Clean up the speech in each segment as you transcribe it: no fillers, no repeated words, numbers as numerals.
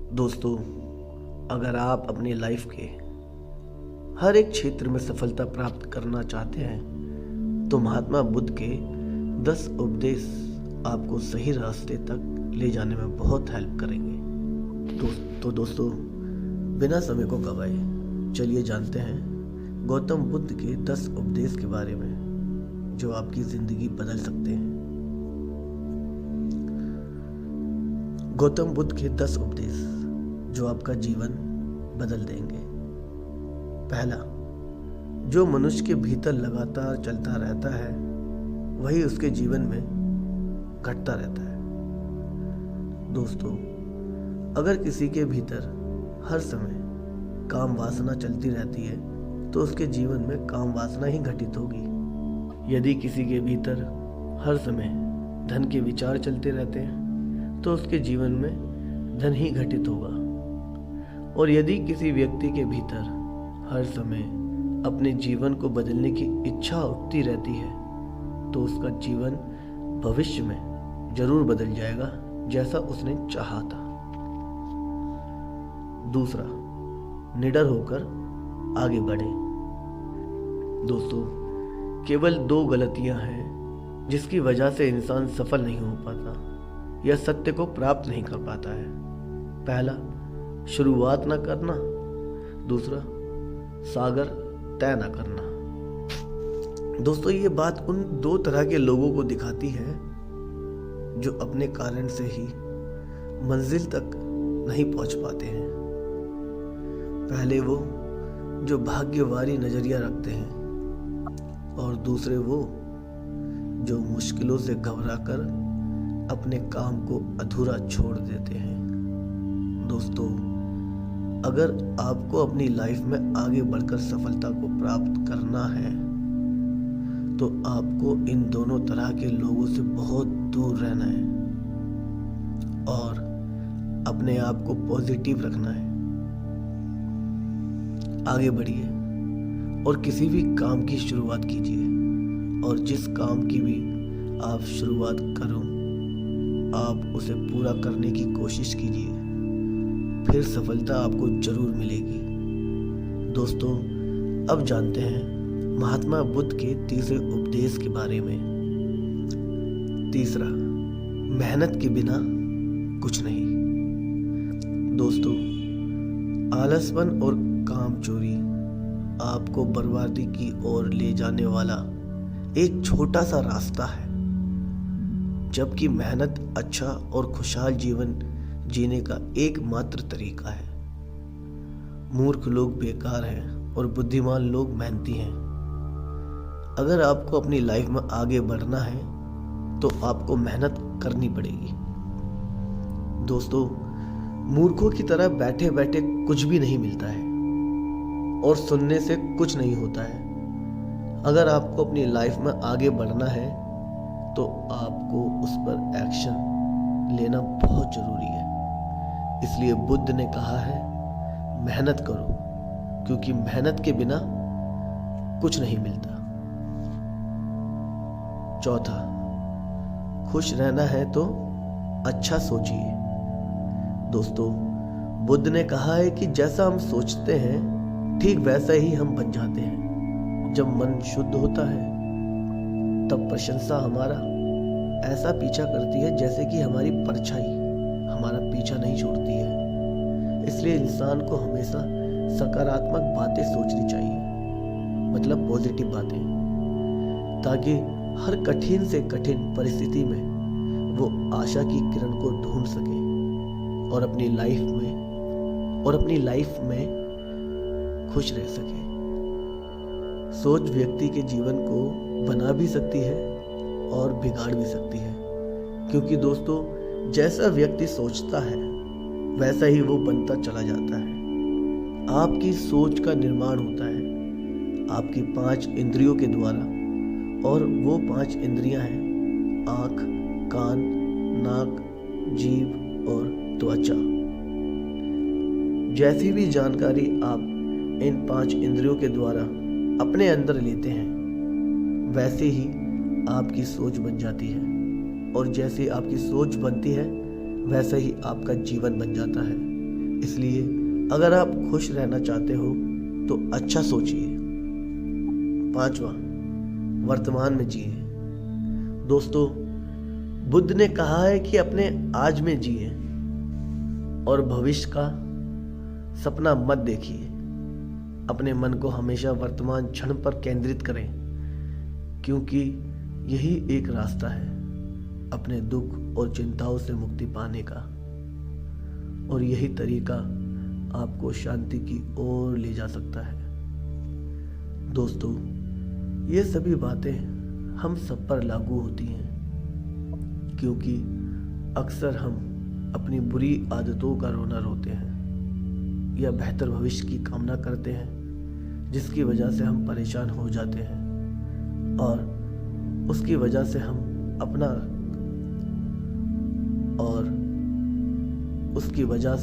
दोस्तों, अगर आप अपनी लाइफ के हर एक क्षेत्र में सफलता प्राप्त करना चाहते हैं तो महात्मा बुद्ध के 10 उपदेश आपको सही रास्ते तक ले जाने में बहुत हेल्प करेंगे। दोस्तों, बिना समय को गवाए चलिए जानते हैं गौतम बुद्ध के 10 उपदेश के बारे में जो आपकी जिंदगी बदल सकते हैं। गौतम बुद्ध के 10 उपदेश जो आपका जीवन बदल देंगे। पहला, जो मनुष्य के भीतर लगातार चलता रहता है वही उसके जीवन में घटता रहता है। दोस्तों, अगर किसी के भीतर हर समय काम वासना चलती रहती है तो उसके जीवन में काम वासना ही घटित होगी। यदि किसी के भीतर हर समय धन के विचार चलते रहते हैं तो उसके जीवन में धन ही घटित होगा। और यदि किसी व्यक्ति के भीतर हर समय अपने जीवन को बदलने की इच्छा उठती रहती है तो उसका जीवन भविष्य में जरूर बदल जाएगा जैसा उसने चाहा था। दूसरा, निडर होकर आगे बढ़े। दोस्तों, केवल 2 गलतियां हैं जिसकी वजह से इंसान सफल नहीं हो पाता या सत्य को प्राप्त नहीं कर पाता है। पहला, शुरुआत न करना। दूसरा, सागर तय न करना। दोस्तों, ये बात उन 2 तरह के लोगों को दिखाती है जो अपने कारण से ही मंजिल तक नहीं पहुंच पाते हैं। पहले वो जो भाग्यवारी नजरिया रखते हैं और दूसरे वो जो मुश्किलों से घबराकर अपने काम को अधूरा छोड़ देते हैं। दोस्तों, अगर आपको अपनी लाइफ में आगे बढ़कर सफलता को प्राप्त करना है तो आपको इन दोनों तरह के लोगों से बहुत दूर रहना है और अपने आप को पॉजिटिव रखना है। आगे बढ़िए और किसी भी काम की शुरुआत कीजिए और जिस काम की भी आप शुरुआत करो आप उसे पूरा करने की कोशिश कीजिए, फिर सफलता आपको जरूर मिलेगी। दोस्तों, अब जानते हैं महात्मा बुद्ध के तीसरे उपदेश के बारे में। तीसरा, मेहनत के बिना कुछ नहीं। दोस्तों, आलसपन और कामचोरी आपको बर्बादी की ओर ले जाने वाला एक छोटा सा रास्ता है, जबकि मेहनत अच्छा और खुशहाल जीवन जीने का एकमात्र तरीका है। मूर्ख लोग बेकार हैं और बुद्धिमान लोग मेहनती हैं। अगर आपको अपनी लाइफ में आगे बढ़ना है तो आपको मेहनत करनी पड़ेगी। दोस्तों, मूर्खों की तरह बैठे बैठे कुछ भी नहीं मिलता है और सुनने से कुछ नहीं होता है। अगर आपको अपनी लाइफ में आगे बढ़ना है तो आपको उस पर एक्शन लेना बहुत जरूरी है। इसलिए बुद्ध ने कहा है, मेहनत करो, क्योंकि मेहनत के बिना कुछ नहीं मिलता। चौथा, खुश रहना है तो अच्छा सोचिए। दोस्तों, बुद्ध ने कहा है कि जैसा हम सोचते हैं ठीक वैसा ही हम बन जाते हैं। जब मन शुद्ध होता है तब प्रशंसा हमारा ऐसा पीछा करती है जैसे कि हमारी परछाई हमारा पीछा नहीं छोड़ती है। इसलिए इंसान को हमेशा सकारात्मक बातें सोचनी चाहिए, मतलब पॉजिटिव बातें, ताकि हर कठिन से कठिन परिस्थिति में वो आशा की किरण को ढूंढ सके और अपनी लाइफ में खुश रह सके। सोच व्यक्ति के जीवन को बना भी सकती है और बिगाड़ भी सकती है, क्योंकि दोस्तों, जैसा व्यक्ति सोचता है वैसा ही वो बनता चला जाता है। आपकी सोच का निर्माण होता है आपकी 5 इंद्रियों के द्वारा, और वो 5 इंद्रियां हैं आँख, कान, नाक, जीभ और त्वचा। जैसी भी जानकारी आप इन 5 इंद्रियों के द्वारा अपने अंदर लेते हैं वैसे ही आपकी सोच बन जाती है, और जैसे आपकी सोच बनती है वैसा ही आपका जीवन बन जाता है। इसलिए अगर आप खुश रहना चाहते हो तो अच्छा सोचिए। 5वां, वर्तमान में जिए। दोस्तों, बुद्ध ने कहा है कि अपने आज में जिए और भविष्य का सपना मत देखिए। अपने मन को हमेशा वर्तमान क्षण पर केंद्रित करें, क्योंकि यही एक रास्ता है अपने दुख और चिंताओं से मुक्ति पाने का, और यही तरीका आपको शांति की ओर ले जा सकता है। दोस्तों, ये सभी बातें हम सब पर लागू होती हैं, क्योंकि अक्सर हम अपनी बुरी आदतों का रोना रोते हैं या बेहतर भविष्य की कामना करते हैं, जिसकी वजह से हम परेशान हो जाते हैं और उसकी वजह से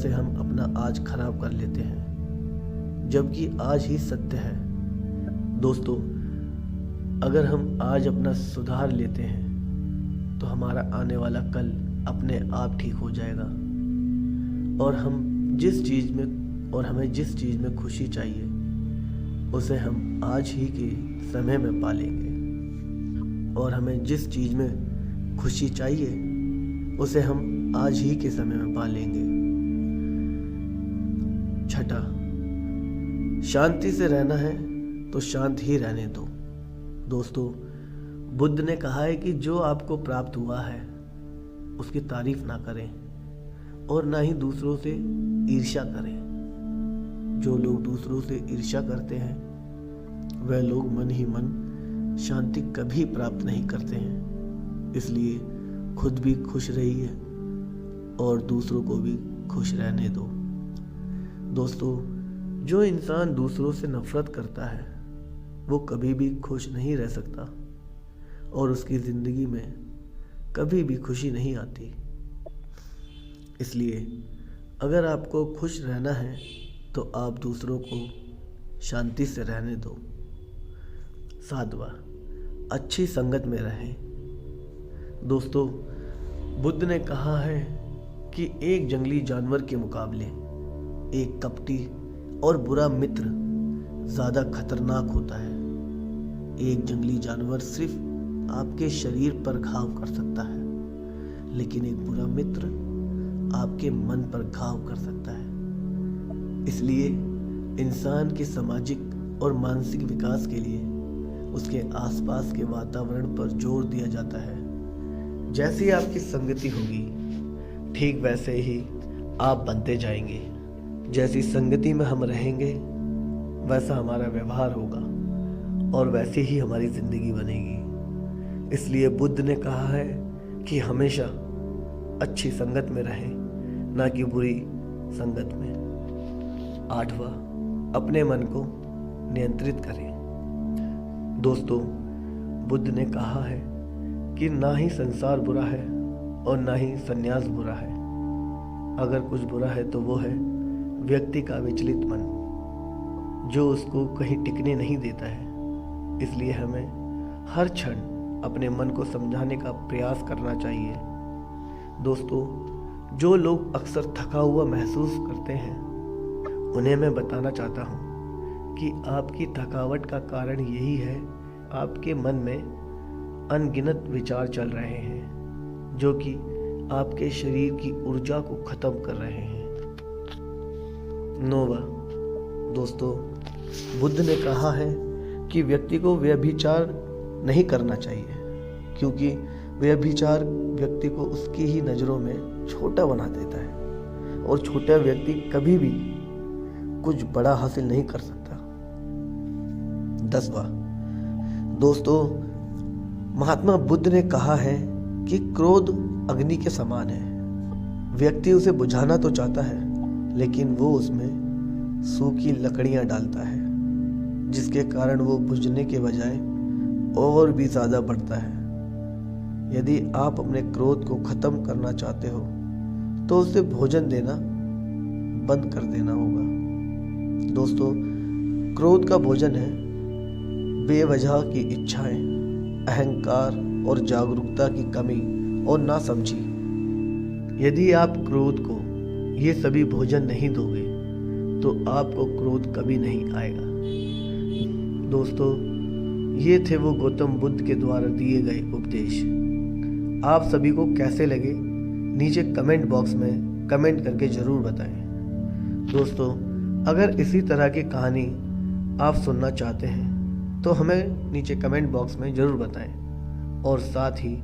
हम अपना आज खराब कर लेते हैं, जबकि आज ही सत्य है। दोस्तों, अगर हम आज अपना सुधार लेते हैं तो हमारा आने वाला कल अपने आप ठीक हो जाएगा, और हमें जिस चीज़ में खुशी चाहिए उसे हम आज ही के समय में पालेंगे, और हमें जिस चीज़ में खुशी चाहिए उसे हम आज ही के समय में पालेंगे। 6, शांति से रहना है तो शांत ही रहने दो। दोस्तों, बुद्ध ने कहा है कि जो आपको प्राप्त हुआ है उसकी तारीफ ना करें और ना ही दूसरों से ईर्ष्या करें। जो लोग दूसरों से ईर्ष्या करते हैं वह लोग मन ही मन शांति कभी प्राप्त नहीं करते हैं। इसलिए खुद भी खुश रहिए और दूसरों को भी खुश रहने दो। दोस्तों, जो इंसान दूसरों से नफरत करता है वो कभी भी खुश नहीं रह सकता और उसकी जिंदगी में कभी भी खुशी नहीं आती। इसलिए अगर आपको खुश रहना है तो आप दूसरों को शांति से रहने दो। 7वां, अच्छी संगत में रहें। दोस्तों, बुद्ध ने कहा है कि एक जंगली जानवर के मुकाबले एक कपटी और बुरा मित्र ज़्यादा खतरनाक होता है। एक जंगली जानवर सिर्फ आपके शरीर पर घाव कर सकता है, लेकिन एक बुरा मित्र आपके मन पर घाव कर सकता है। इसलिए इंसान के सामाजिक और मानसिक विकास के लिए उसके आसपास के वातावरण पर जोर दिया जाता है। जैसी आपकी संगति होगी ठीक वैसे ही आप बनते जाएंगे। जैसी संगति में हम रहेंगे वैसा हमारा व्यवहार होगा और वैसे ही हमारी जिंदगी बनेगी। इसलिए बुद्ध ने कहा है कि हमेशा अच्छी संगत में रहें, ना कि बुरी संगत में। 8वां, अपने मन को नियंत्रित करें। दोस्तों, बुद्ध ने कहा है कि ना ही संसार बुरा है और ना ही संन्यास बुरा है। अगर कुछ बुरा है तो वो है व्यक्ति का विचलित मन, जो उसको कहीं टिकने नहीं देता है। इसलिए हमें हर क्षण अपने मन को समझाने का प्रयास करना चाहिए। दोस्तों, जो लोग अक्सर थका हुआ महसूस करते हैं उन्हें मैं बताना चाहता हूँ कि आपकी थकावट का कारण यही है, आपके मन में अनगिनत विचार चल रहे हैं जो कि आपके शरीर की ऊर्जा को खत्म कर रहे हैं। 9वां, दोस्तों, बुद्ध ने कहा है कि व्यक्ति को व्यभिचार नहीं करना चाहिए, क्योंकि व्यभिचार व्यक्ति को उसकी ही नज़रों में छोटा बना देता है और छोटा व्यक्ति कभी भी कुछ बड़ा हासिल नहीं कर सकता। 10वां, दोस्तों, महात्मा बुद्ध ने कहा है कि क्रोध अग्नि के समान है। व्यक्ति उसे बुझाना तो चाहता है, लेकिन वो उसमें सूखी लकड़ियां डालता है, जिसके कारण वो बुझने के बजाय और भी ज़्यादा बढ़ता है। यदि आप अपने क्रोध को ख़त्म करना चाहते हो तो उसे भोजन देना बंद कर देना होगा। दोस्तों, क्रोध का भोजन है बेवजह की इच्छाएं, अहंकार और जागरूकता की कमी और नासमझी। यदि आप क्रोध को ये सभी भोजन नहीं दोगे तो आपको क्रोध कभी नहीं आएगा। दोस्तों, ये थे वो गौतम बुद्ध के द्वारा दिए गए उपदेश। आप सभी को कैसे लगे नीचे कमेंट बॉक्स में कमेंट करके ज़रूर बताएं। दोस्तों, अगर इसी तरह की कहानी आप सुनना चाहते हैं तो हमें नीचे कमेंट बॉक्स में ज़रूर बताएं। और साथ ही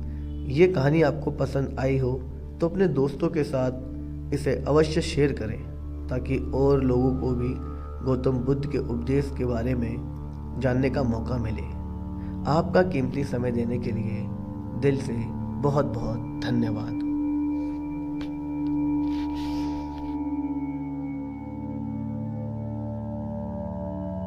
ये कहानी आपको पसंद आई हो तो अपने दोस्तों के साथ इसे अवश्य शेयर करें, ताकि और लोगों को भी गौतम बुद्ध के उपदेश के बारे में जानने का मौका मिले। आपका कीमती समय देने के लिए दिल से बहुत बहुत धन्यवाद।